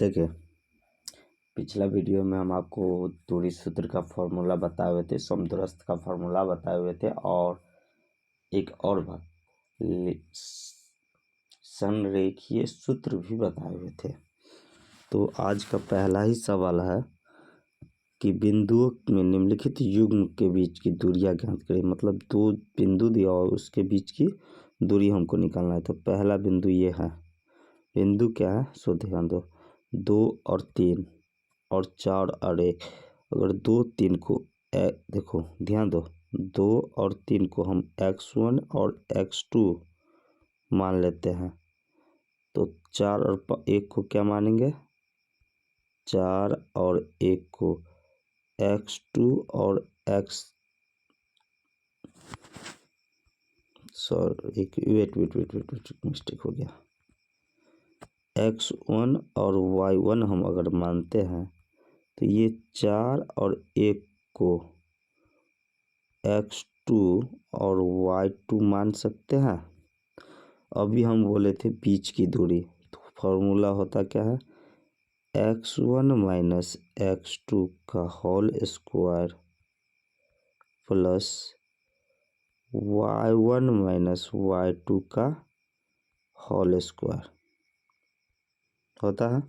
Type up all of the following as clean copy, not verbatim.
देखिए, पिछला वीडियो में हम आपको दूरी सूत्र का फॉर्मूला बताए हुए थे, समदूरस्थ का फॉर्मूला बताए हुए थे और एक और बात संरेखीय सूत्र भी बताए हुए थे। तो आज का पहला ही सवाल है कि बिंदुओं में निम्नलिखित युग्म के बीच की दूरियां ज्ञात करें। मतलब दो बिंदु दिया और उसके बीच की दूरी हमको निकालना है। तो पहला बिंदु ये है। बिंदु क्या है सो ध्यान दो। 2 और 3 और 4 और 1। अगर 2 3 को देखो ध्यान दो, 2 और 3 को हम x1 और x2 मान लेते हैं। तो 4 और 1 को क्या मानेंगे? 4 और 1 को x2 और वेट मिस्टेक हो गया। x1 और y1 हम अगर मानते हैं तो ये 4 और 1 को x2 और y2 मान सकते हैं। अभी हम बोले थे बीच की दूरी, तो फॉर्मूला होता क्या है? x1 माइनस x2 का whole square plus y1 minus y2 का होल स्क्वायर होता है।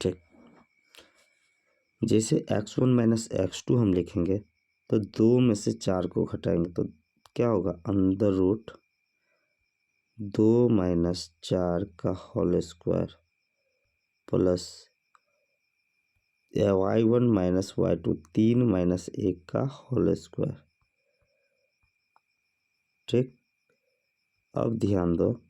ठीक, जैसे x1 माइनस x2 हम लिखेंगे तो 2 में से 4 को घटाएंगे तो क्या होगा? अंडर रूट 2 माइनस 4 का whole square plus y1 minus y2 3 minus 1 का होल स्क्वायर। ठीक, अब ध्यान दो,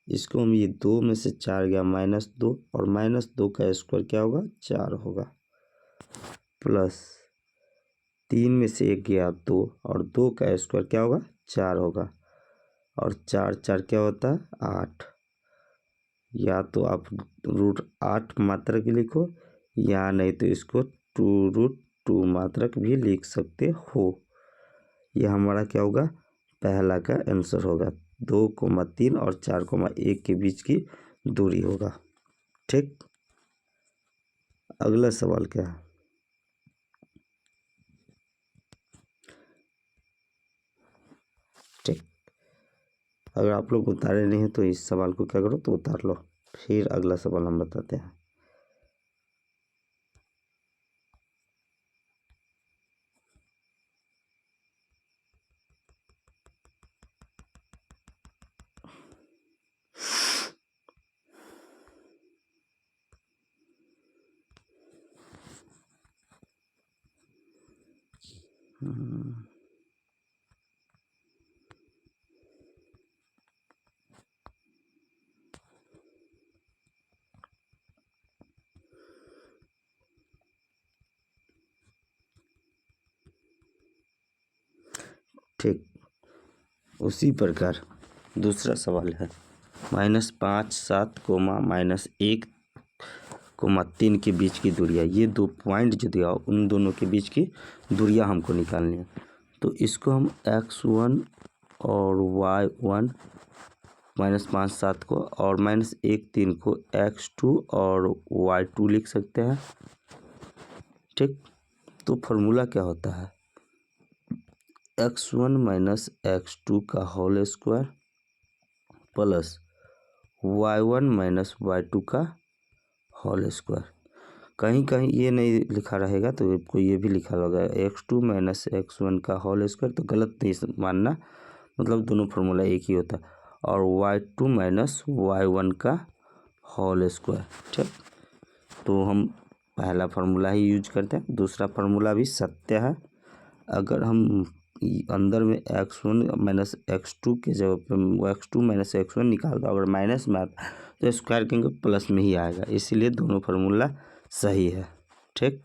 इसको हम ये 2 में से 4 गया -2 और -2 का स्क्वायर क्या होगा? 4 होगा प्लस 3 में से 1 गया 2 और 2 का स्क्वायर क्या होगा? 4 होगा और 4 4 क्या होता है? 8। या तो आप √8 मात्रक लिखो या नहीं तो इसको 2√2 मात्रक भी लिख सकते हो। यह हमारा क्या होगा? पहला का आंसर होगा। 2,3 और 4,1 के बीच की दूरी होगा। ठीक, अगला सवाल क्या है? ठीक, अगर आप लोग उतारे नहीं हैं तो इस सवाल को क्या करो तो उतार लो, फिर अगला सवाल हम बताते हैं। ठीक, उसी प्रकार दूसरा सवाल है -5 7 -1,3 के बीच की दूरियां। ये दो पॉइंट जो दिया उन दोनों के बीच की दूरियां हमको निकालनी है। तो इसको हम x1 और y1 -5 7 को और -1 3 को x2 और y2 लिख सकते हैं। ठीक, तो फॉर्मूला क्या होता है? x1 माइनस x2 का whole square plus y1 minus y2 का होल स्क्वायर। कहीं कहीं ये नहीं लिखा रहेगा तो आपको ये भी लिखा होगा x2 माइनस x1 का होल स्क्वायर, तो गलत नहीं मानना, मतलब दोनों फार्मूला एक ही होता है। और y2 माइनस y1 का होल स्क्वायर। ठीक, तो हम पहला फार्मूला ही यूज करते हैं। दूसरा फार्मूला भी सत्य है। अगर हम अंदर में x1 माइनस x2 के जगह पे x2 माइनस x1 निकाल दो, अगर माइनस में आता तो स्क्वायर करेंगे प्लस में ही आएगा, इसीलिए दोनों फार्मूला सही है। ठीक,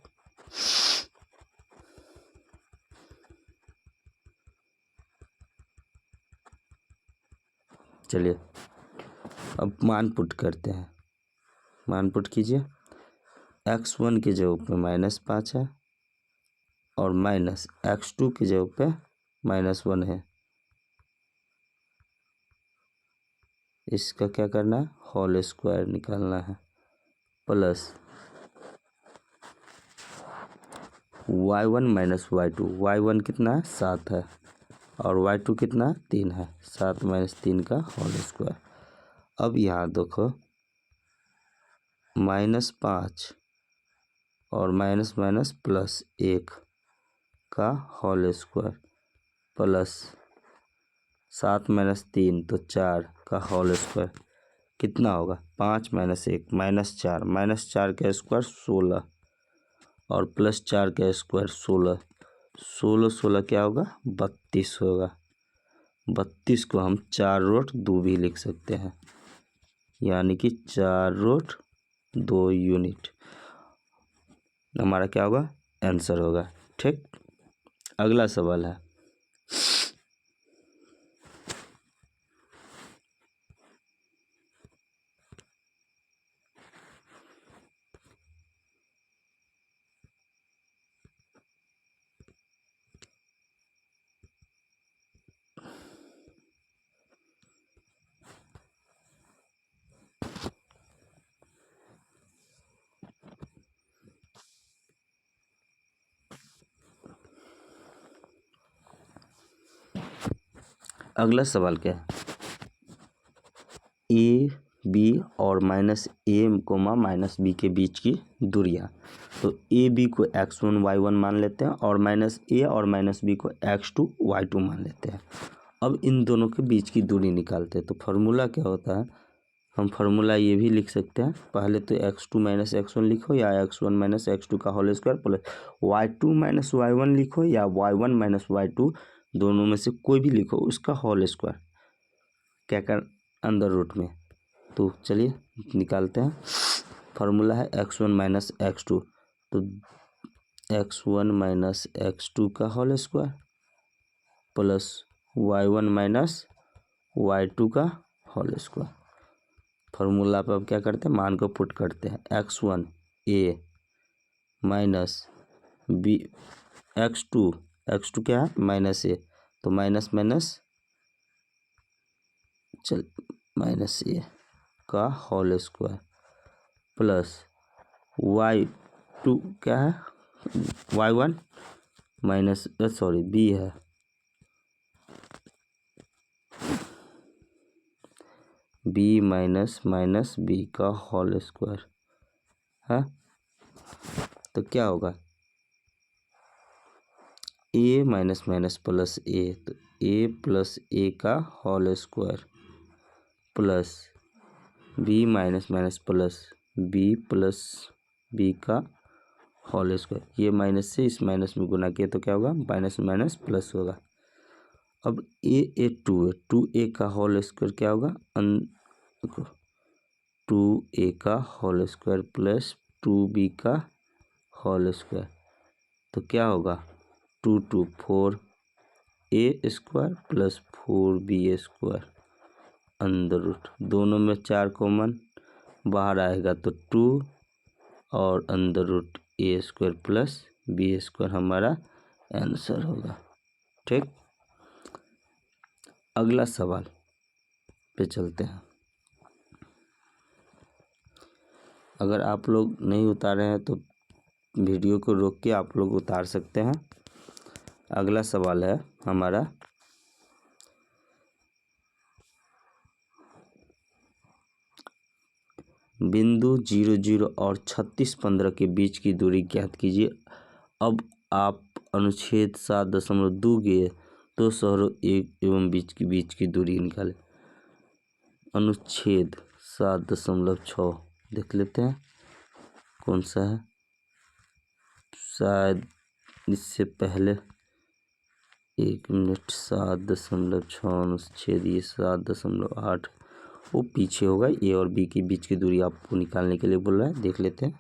चलिए अब मान पुट करते हैं। मान पुट कीजिए। x1 के जगह पे -5 है और माइनस x2 के जगह पे -1 है। इसका क्या करना है? होल स्क्वायर निकालना है। Plus y1 minus y2। y1 कितना है 7 है और y2 कितना 3 है, 7 माइनस 3 का होल स्क्वायर। अब यहाँ देखो -5 और माइनस माइनस प्लस 1 का होल स्क्वायर प्लस 7 माइनस 3 तो 4 का होल स्क्वायर कितना होगा 5 माइनस 1 -4, -4 का स्क्वायर 16 और प्लस 4 का स्क्वायर 16, 16 क्या होगा 32 होगा। 32 को हम 4√2 भी लिख सकते हैं, यानी कि 4√2 यूनिट हमारा क्या होगा आंसर होगा। ठीक, अगला सवाल है अगला सवाल क्या है, ए बी और -a माइनस बी के बीच की दूरियां। तो ए बी को x1 y1 मान लेते हैं और -a और -b को x2 y2 मान लेते हैं। अब इन दोनों के बीच की दूरी निकालते हैं। तो फार्मूला क्या होता है, हम फार्मूला ये भी लिख सकते हैं। पहले तो x2 माइनस x1 लिखो या x1 माइनस x2 का whole square plus y2 minus y1 लिखो या y1 माइनस y2, दोनों में से कोई भी लिखो उसका होल स्क्वायर क्या कर अंदर रूट में। तो चलिए निकालते हैं। फार्मूला है x1 माइनस x2, तो x1 माइनस x2 का whole square plus y1 minus y2 का होल स्क्वायर। फार्मूला पर अब क्या करते हैं, मान को पुट करते हैं। x1 a minus B x2 क्या है माइनस a, तो माइनस माइनस माइनस a का होल स्क्वायर प्लस y2 क्या है y1 माइनस b है b माइनस माइनस b का होल स्क्वायर है। तो क्या होगा a minus minus plus a, तो a प्लस a का whole square plus b minus minus plus b plus b का होल स्क्वायर। ये माइनस से इस माइनस में गुना किया तो क्या होगा माइनस माइनस प्लस होगा। अब a 2a का होल स्क्वायर क्या होगा 2a का होल स्क्वायर प्लस 2b का होल स्क्वायर, तो क्या होगा 2 2 4a square plus 4b square अंदर रूट, दोनों में 4 कॉमन बाहर आएगा तो 2 और अंदर root a square plus b square हमारा आंसर होगा। ठीक, अगला सवाल पे चलते हैं। अगर आप लोग नहीं उतारे हैं तो वीडियो को रोक के आप लोग उतार सकते हैं। अगला सवाल है हमारा बिंदु 0 0 और 36 15 के बीच की दूरी ज्ञात कीजिए। अब आप अनुच्छेद 7.2 के दो शहरों एक एवं बीच की दूरी निकालें। अनुच्छेद 7.6 देख लेते हैं कौन सा है, शायद इससे पहले 1 मिनट 7.6 अनुच्छेद ये 7.8 वो पीछे होगा। ए और बी के बीच की दूरी आपको निकालने के लिए बोल रहा है, देख लेते हैं।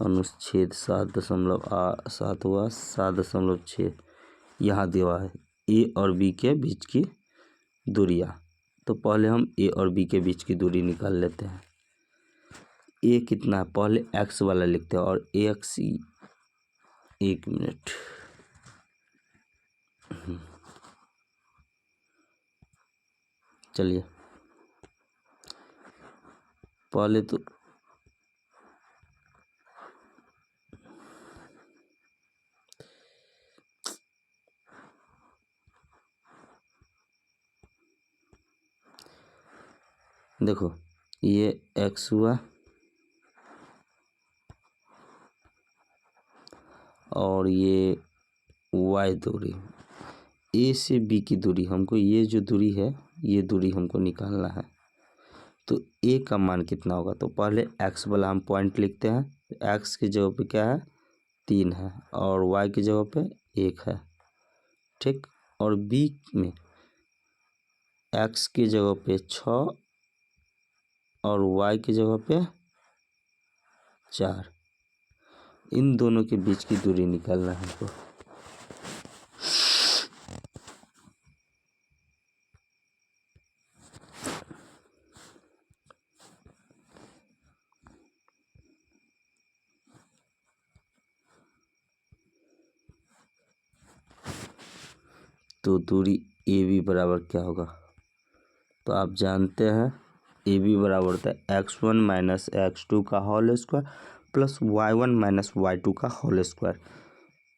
अनुच्छेद 7.7 हुआ 7.6 यहाँ दिया है ए और बी के बीच की दूरियाँ। तो पहले हम ए और बी के बीच की दूरी निकाल लेते हैं। ए कितना है पहले एक्स वाला लिखते हैं और एक्स 1 मिनट चलिए पहले तो देखो ये x हुआ और ये y दूरी, a से b की दूरी, हमको ये जो दूरी है ये दूरी हमको निकालना है। तो a का मान कितना होगा, तो पहले x वाला हम पॉइंट लिखते हैं। x की जगह पे क्या है 3 है और y की जगह पे 1 है, ठीक। और b में x की जगह पे 6 और y की जगह पे 4, इन दोनों के बीच की दूरी निकालना है हमको। तो दूरी ए बी बराबर क्या होगा, तो आप जानते हैं ए बी बराबर होता है x1 माइनस x2 का whole square plus y1 minus y2 का होल स्क्वायर,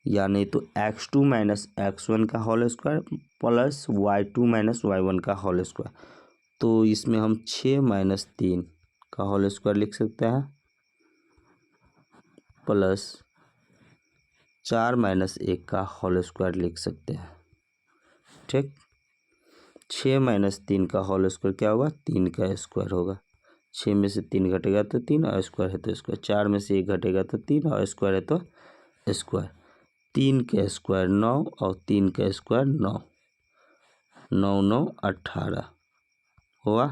यानी तो x2 माइनस x1 का whole square plus y2 minus y1 का होल स्क्वायर। तो इसमें हम 6 माइनस 3 का होल स्क्वायर लिख सकते हैं प्लस 4 माइनस 1 का होल स्क्वायर लिख सकते हैं, ठीक। 6 माइनस 3 का होल स्क्वायर क्या होगा, 3 का स्क्वायर होगा। 6 में से 3 घटेगा तो 3 और स्क्वायर है तो स्क्वायर। 4 में से 1 घटेगा तो 3 और स्क्वायर है तो स्क्वायर। 3 का स्क्वायर 9 और 3 का स्क्वायर 9, 9 9 18 हुआ।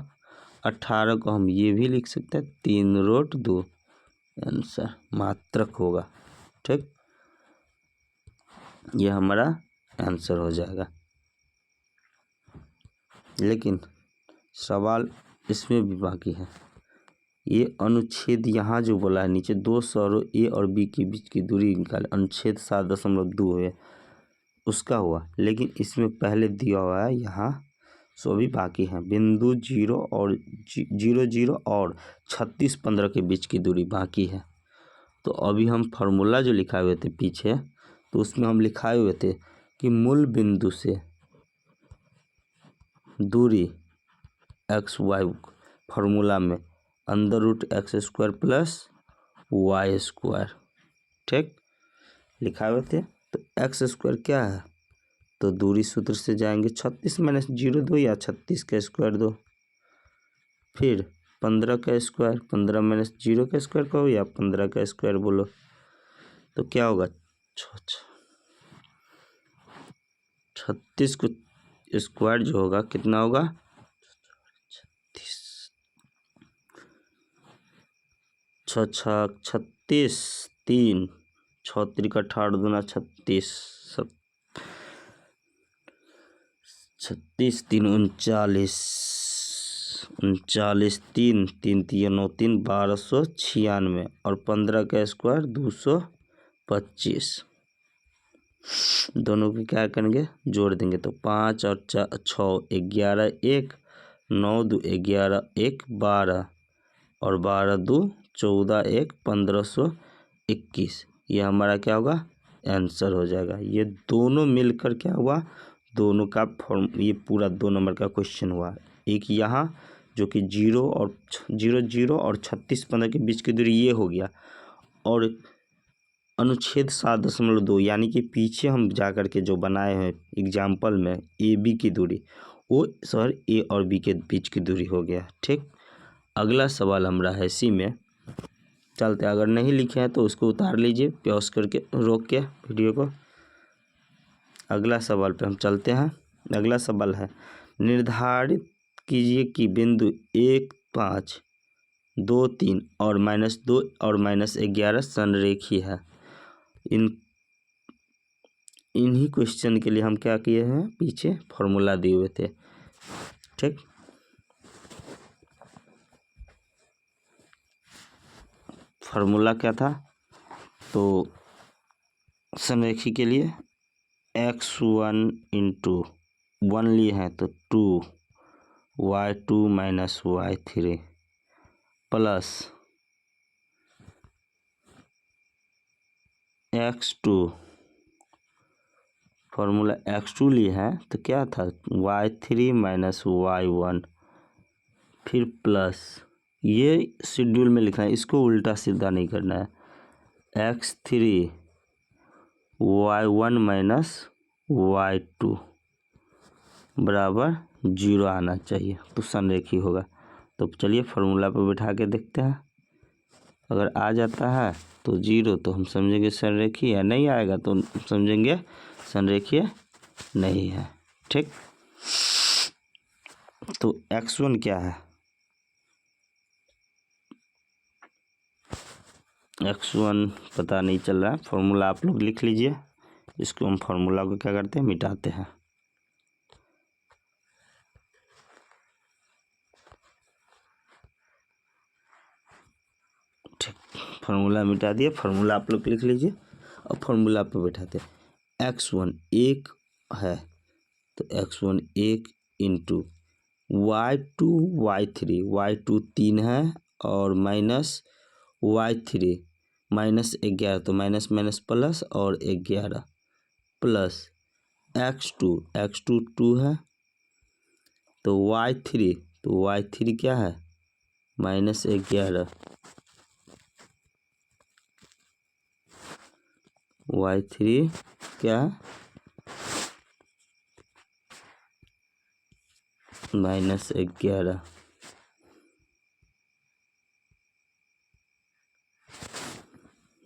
18 को हम ये भी लिख सकते हैं 3 रूट 2, आंसर मात्रक होगा, ठीक। ये हमारा आंसर हो जाएगा। लेकिन सवाल इसमें भी बाकी है। ये अनुच्छेद यहाँ जो बोला है नीचे, दो सौरों ए और बी के बीच की दूरी निकाले, अनुच्छेद 7.2 है उसका हुआ, लेकिन इसमें पहले दिया हुआ है यहाँ सो भी बाकी है। बिंदु 0 और 0 और 36 15 के बीच की दूरी बाकी है। तो अभी हम फार्मूला जो लिखाए हुए थे पीछे, तो उसमें हम लिखाए हुए थे कि मूल बिंदु से दूरी एक्स वाई फार्मूला में अंदर root X square plus Y square, ठीक लिखा हुए थे। तो एक्स स्क्वायर क्या है, तो दूरी सूत्र से जाएंगे 36 माइनस 0 2 या 36 का स्क्वायर 2, फिर 15 का स्क्वायर, 15 माइनस 0 का स्क्वायर कहो या 15 का स्क्वायर बोलो, तो क्या होगा 36 को स्क्वायर जो होगा कितना होगा 36 3 6 3 18 दूना 36 36 3 39 39 3 3 3 9 3 1296 और 15 का स्क्वायर 225, दोनों की क्या करेंगे जोड़ देंगे, तो 5 और 6 11 1 9 2 11 1 12 और 12 2 14 1 1521, ये हमारा क्या होगा आंसर हो जाएगा। ये दोनों मिलकर क्या हुआ, दोनों का फॉर्म, ये पूरा 2 नंबर का क्वेश्चन हुआ। एक यहाँ जो कि 0 और 0 और 36 15 के बीच की दूरी ये हो गया, और अनुच्छेद 7.2 यानी कि पीछे हम जा कर के जो बनाए हैं एग्जाम्पल में ए बी की दूरी, वो सर ए और बी के बीच की दूरी हो गया, ठीक। अगला सवाल हमारा है सी में, चलते अगर नहीं लिखे हैं तो उसको उतार लीजिए पॉज करके रोक के वीडियो को। अगला सवाल पे हम चलते हैं। अगला सवाल है निर्धारित कीजिए कि बिंदु 1 5 2 3 और -2 और -11 संरेखी है। इन्हीं क्वेश्चन के लिए हम क्या किए हैं पीछे फॉर्मूला दिए हुए थे, ठीक। फार्मूला क्या था, तो संरेखी के लिए x1 इंटू 1 लिए हैं तो 2 y2 minus y3 plus x2, formula x2 लिए हैं तो क्या था y3 माइनस y1 फिर प्लस, ये शेड्यूल में लिखना है, इसको उल्टा सीधा नहीं करना है। x3 y1 माइनस y2 बराबर 0 आना चाहिए, तो संरेखी होगा। तो चलिए फार्मूला पर बैठा के देखते हैं। अगर आ जाता है तो 0 तो हम समझेंगे संरेखी है, नहीं आएगा तो हम समझेंगे संरेखीय नहीं है। ठीक, तो x1 क्या है, x1 पता नहीं चल रहा है, फार्मूला आप लोग लिख लीजिए। इसको हम फार्मूला को क्या करते हैं, मिटाते हैं। ठीक, फार्मूला मिटा दिए, फार्मूला आप लोग लिख लीजिए और फार्मूला पे बैठाते हैं। x1 1 है तो x1 1 इंटू y2 3 है और माइनस y3 माइनस 11, तो माइनस माइनस प्लस और 11 प्लस x2 2 है तो y3 क्या है, माइनस 11 y3 क्या माइनस 11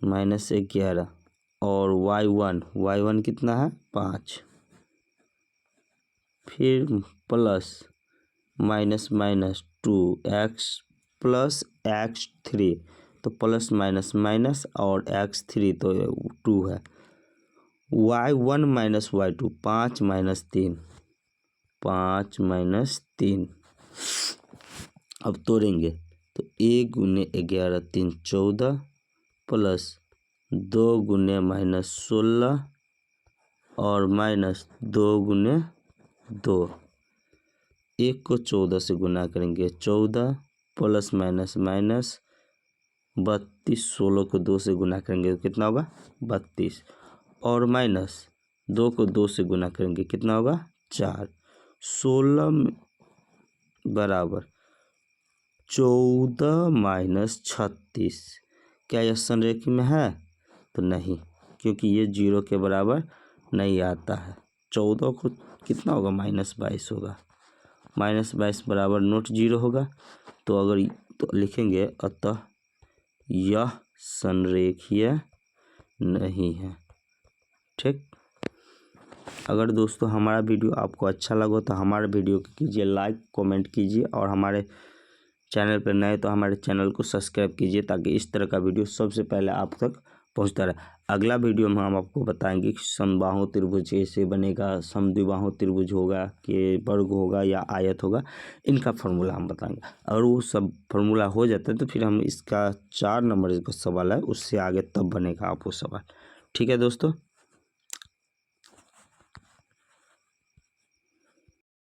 माइनस 11 और y1 कितना है 5, फिर plus minus minus 2x plus x3, तो प्लस माइनस माइनस और x3 तो 2 है। y1 माइनस y2 5 माइनस 3 अब तोड़ेंगे तो 1 गुने 11 3 14 प्लस 2 गुने माइनस 16 और माइनस 2 गुने 2, 1 को 14 से गुना करेंगे 14 प्लस माइनस माइनस 32, 16 को 2 से गुना करेंगे तो कितना होगा 32 और माइनस 2 को 2 से गुना करेंगे कितना होगा 4, 16 बराबर 14 माइनस 36। क्या यह संरेखी में है, तो नहीं, क्योंकि ये 0 के बराबर नहीं आता है। 14 को कितना होगा -22 होगा, -22 बराबर नोट 0 होगा। तो अगर तो लिखेंगे अतः यह संरेखीय नहीं है। ठीक, अगर दोस्तों हमारा वीडियो आपको अच्छा लगा तो हमारे वीडियो को कीजिए लाइक, कमेंट कीजिए और हमारे चैनल पर नए तो हमारे चैनल को सब्सक्राइब कीजिए ताकि इस तरह का वीडियो सबसे पहले आप तक पहुंचता रहे। अगला वीडियो में हम आपको बताएंगे कि समबाहु त्रिभुज कैसे बनेगा, समद्विबाहु त्रिभुज होगा कि वर्ग होगा या आयत होगा, इनका फार्मूला हम बताएंगे। अगर वो सब फार्मूला हो जाता है तो फिर हम इसका 4 नंबर का सवाल है उससे आगे तब बनेगा आपको सवाल। ठीक है दोस्तों।